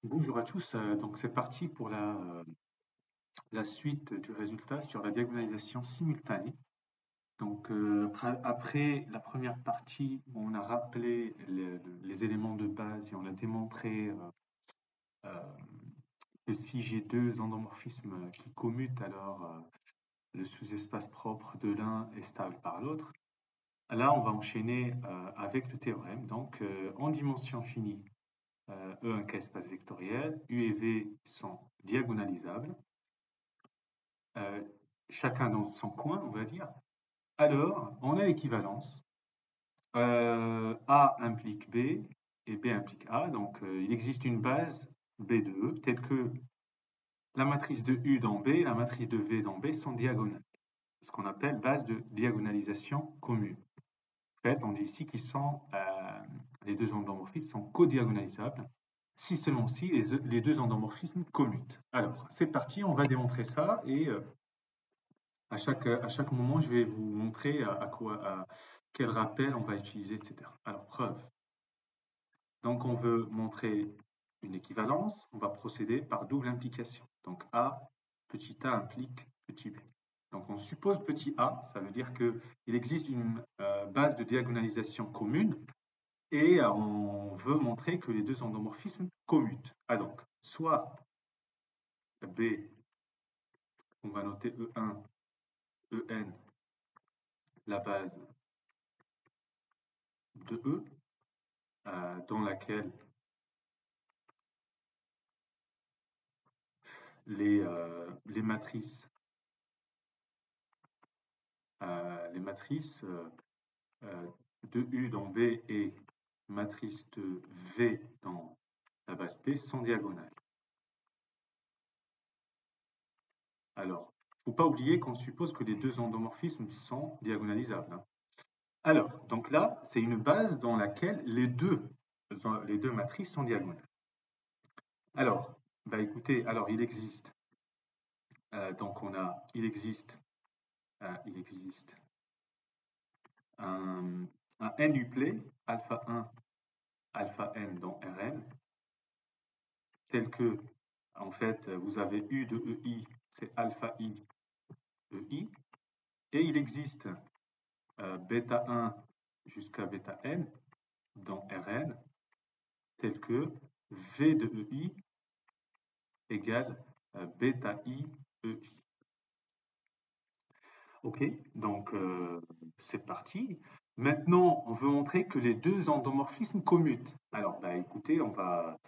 Bonjour à tous, donc c'est parti pour la suite du résultat sur la diagonalisation simultanée. Donc après la première partie, où on a rappelé les éléments de base et on a démontré euh, que si j'ai deux endomorphismes qui commutent, alors le sous-espace propre de l'un est stable par l'autre. Là, on va enchaîner avec le théorème. Donc en dimension finie, E1K espace vectoriel, U et V sont diagonalisables. euh, chacun dans son coin, on va dire. Alors, on a l'équivalence. A implique B et B implique A. Donc, il existe une base B de E, telle que la matrice de U dans B et la matrice de V dans B sont diagonales. Ce qu'on appelle base de diagonalisation commune. En fait, on dit ici qu'ils sont, les deux endomorphismes sont codiagonalisables si seulement si les deux endomorphismes commutent. Alors, c'est parti, on va démontrer ça et à chaque moment, je vais vous montrer quel rappel on va utiliser, etc. Alors, preuve. Donc, on veut montrer une équivalence. On va procéder par double implication. Donc, petit a implique petit b. Donc, on suppose petit a, ça veut dire qu'il existe une base de diagonalisation commune et on veut montrer que les deux endomorphismes commutent. Ah donc, soit B, on va noter E1, En, la base de E, dans laquelle les matrices, euh, de U dans B et matrice de V dans la base P sont diagonales. Alors, il ne faut pas oublier qu'on suppose que les deux endomorphismes sont diagonalisables, hein. Alors, donc là, c'est une base dans laquelle les deux matrices sont diagonales. Alors, bah écoutez, alors il existe, il existe un n-uplet, alpha 1, alpha n dans Rn, tel que, en fait, vous avez U de EI, c'est alpha I EI, et il existe bêta 1 jusqu'à bêta n dans Rn, tel que V de EI égale bêta I EI. Ok, donc c'est parti. Maintenant, on veut montrer que les deux endomorphismes commutent. Alors, bah, écoutez, on va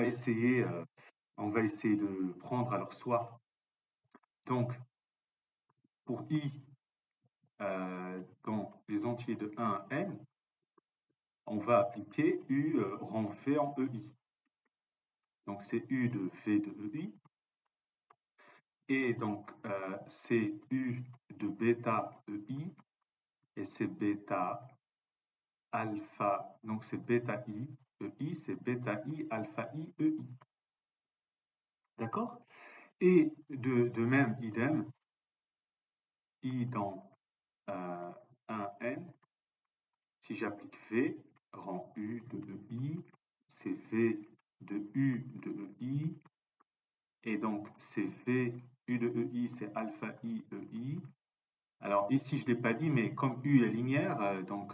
essayer, de prendre alors soit donc pour i dans les entiers de 1 à n, on va appliquer u rang v en ei. Donc c'est u de v de ei. Et donc c'est u de bêta ei. Et c'est bêta alpha. Donc c'est bêta i ei, c'est bêta i alpha i ei. D'accord? Et de même, idem, i dans 1n, si j'applique v, rang u de ei, c'est v de u de ei, et donc c'est v, u de ei, c'est alpha i ei. Alors ici, je ne l'ai pas dit, mais comme u est linéaire, donc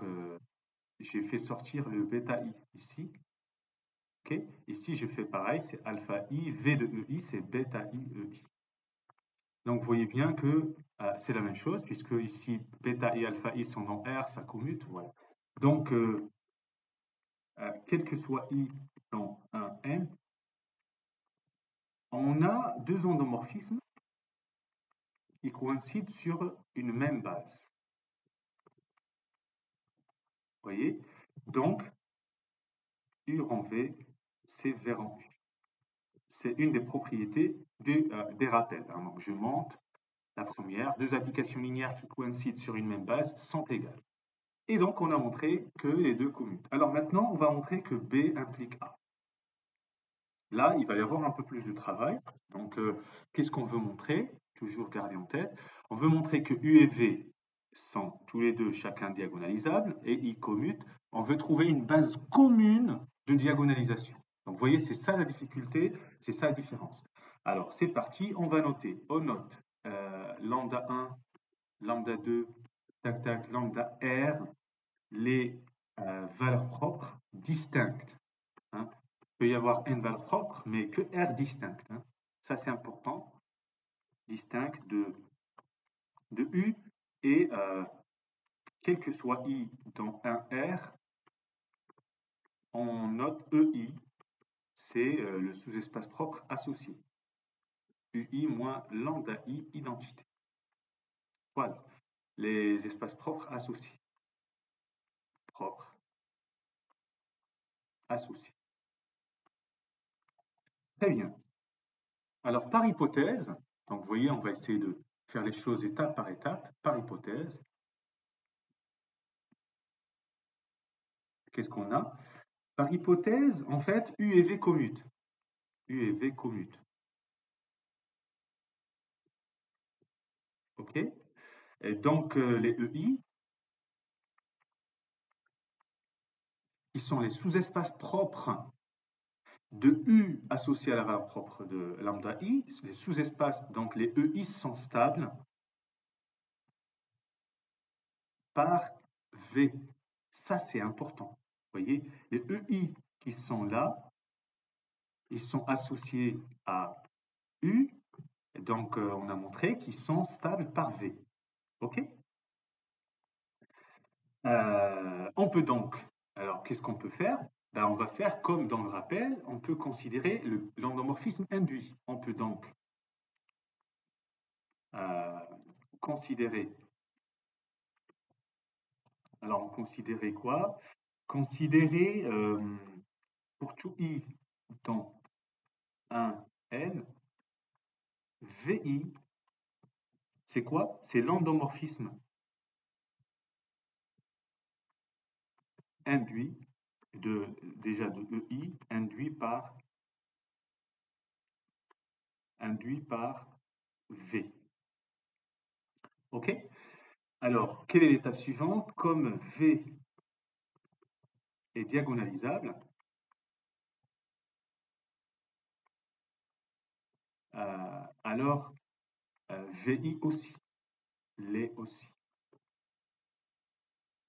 j'ai fait sortir le bêta i ici. Okay. Ici, je fais pareil, c'est alpha i, v de ei, c'est bêta i ei. Donc vous voyez bien que c'est la même chose, puisque ici, bêta et alpha i sont dans R, ça commute, voilà. Donc, quel que soit i dans un n, on a deux endomorphismes qui coïncident sur une même base. Vous voyez? Donc, U rang V, c'est V rang U. C'est une des propriétés des rappels, hein. Donc, je monte la première. Deux applications linéaires qui coïncident sur une même base sont égales. Et donc, on a montré que les deux commutent. Alors maintenant, on va montrer que B implique A. Là, il va y avoir un peu plus de travail. Donc, qu'est-ce qu'on veut montrer? Toujours garder en tête. On veut montrer que U et V sont tous les deux chacun diagonalisables et ils commutent. On veut trouver une base commune de diagonalisation. Donc, vous voyez, c'est ça la difficulté, c'est ça la différence. Alors, c'est parti, on va noter. On note lambda 1, lambda 2, tac, tac, lambda R, les valeurs propres distinctes. Hein. Il peut y avoir n valeurs propres, mais que R distinctes. Hein. Ça, c'est important. Distinct de U et quel que soit I dans un R, on note EI, c'est le sous-espace propre associé. UI moins lambda I identité. Voilà, les espaces propres associés. Propres associés. Très bien. Alors, par hypothèse, donc vous voyez, on va essayer de faire les choses étape par étape, par hypothèse. Qu'est-ce qu'on a? Par hypothèse, en fait, U et V commutent. U et V commutent. OK? Et donc, les EI, qui sont les sous-espaces propres de U associés à la valeur propre de lambda I, les sous-espaces, donc les EI sont stables par V. Ça, c'est important. Vous voyez, les EI qui sont là, ils sont associés à U, et donc on a montré qu'ils sont stables par V. OK? On peut donc, alors qu'est-ce qu'on peut faire? Ben, on va faire comme dans le rappel, on peut considérer l'endomorphisme induit. On peut donc considérer, alors on considérait quoi? Considérer pour tout I dans un L, VI, c'est quoi? C'est l'endomorphisme induit déjà de EI induit par V. OK? Alors, quelle est l'étape suivante? Comme V est diagonalisable, alors VI aussi, l'est aussi.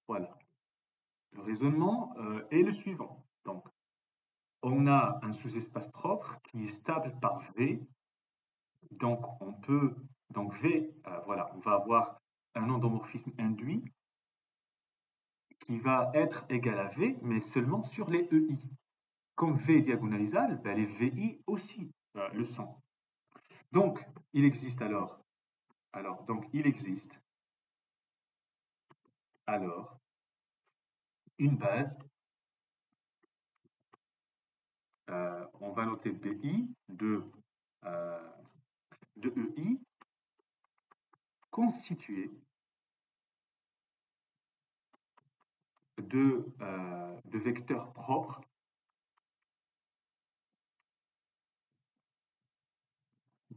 Voilà. Le raisonnement est le suivant. Donc, on a un sous-espace propre qui est stable par V. Donc, on peut, donc V, voilà, on va avoir un endomorphisme induit qui va être égal à V, mais seulement sur les EI. Comme V est diagonalisable, ben les VI aussi le sont. Donc, il existe donc il existe alors une base, on va noter BI de EI constituée de vecteurs propres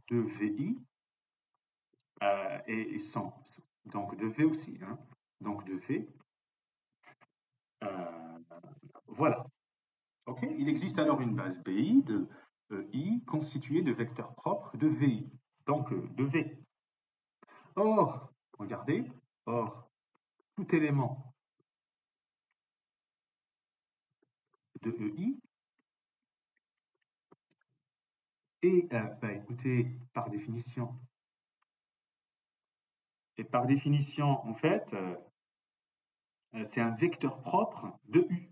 de VI et sans, donc de V aussi, hein, donc de V. Voilà. Ok. Il existe alors une base BI de I constituée de vecteurs propres de VI, donc de V. Or, regardez, or, tout élément de EI est, bah, écoutez, par définition, en fait, c'est un vecteur propre de U.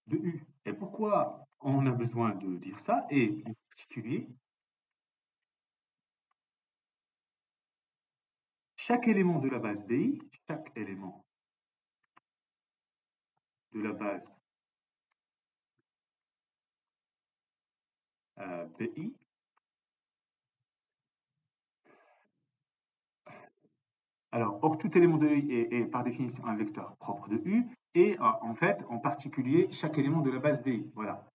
De U. Et pourquoi on a besoin de dire ça? Et en particulier, chaque élément de la base BI, chaque élément de la base BI, alors, or tout élément de I est par définition un vecteur propre de U, et en fait, en particulier, chaque élément de la base BI. Voilà.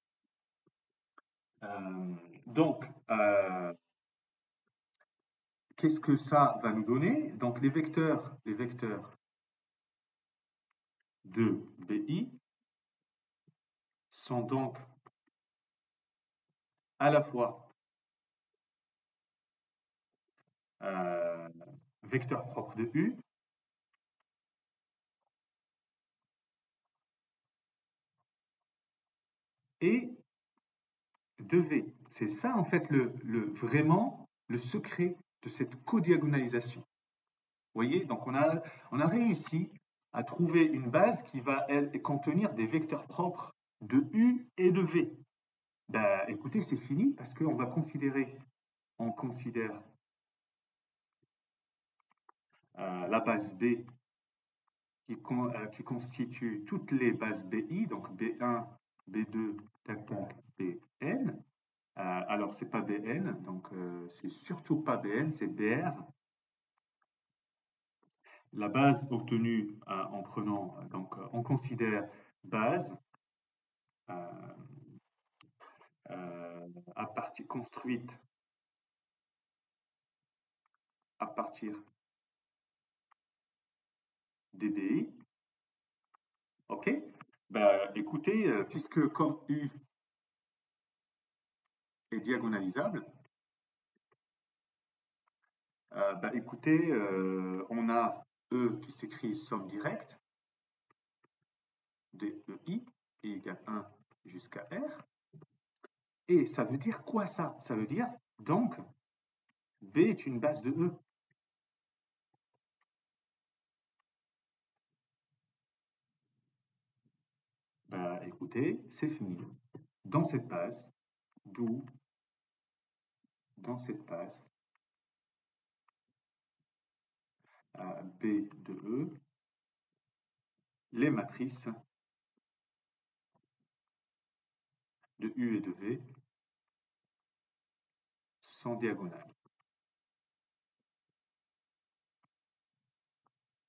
Donc, qu'est-ce que ça va nous donner? Donc, les vecteurs de BI sont donc à la fois euh, vecteurs propres de U et de V. C'est ça en fait vraiment le secret de cette codiagonalisation. Vous voyez, donc on a réussi à trouver une base qui va contenir des vecteurs propres de U et de V. Ben, écoutez, c'est fini parce qu'on va considérer, on considère la base B qui constitue toutes les bases BI, donc B1, B2, tac tac, Bn. Alors, c'est pas Bn, donc c'est surtout pas Bn, c'est Br. La base obtenue en prenant, donc on considère base euh, à partir construite à partir des BI. OK? Bah, écoutez, puisque comme U est diagonalisable, bah, écoutez, on a E qui s'écrit somme directe, DEI, I égale 1 jusqu'à R. Et ça veut dire quoi ça? Ça veut dire donc B est une base de E. Bah, écoutez, c'est fini. Dans cette base, d'où dans cette base, B de E, les matrices de U et de V sont diagonales.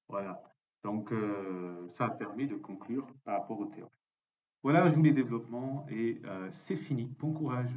Voilà. Donc, ça a permis de conclure par rapport au théorème. Voilà, je vous les développements et c'est fini. Bon courage.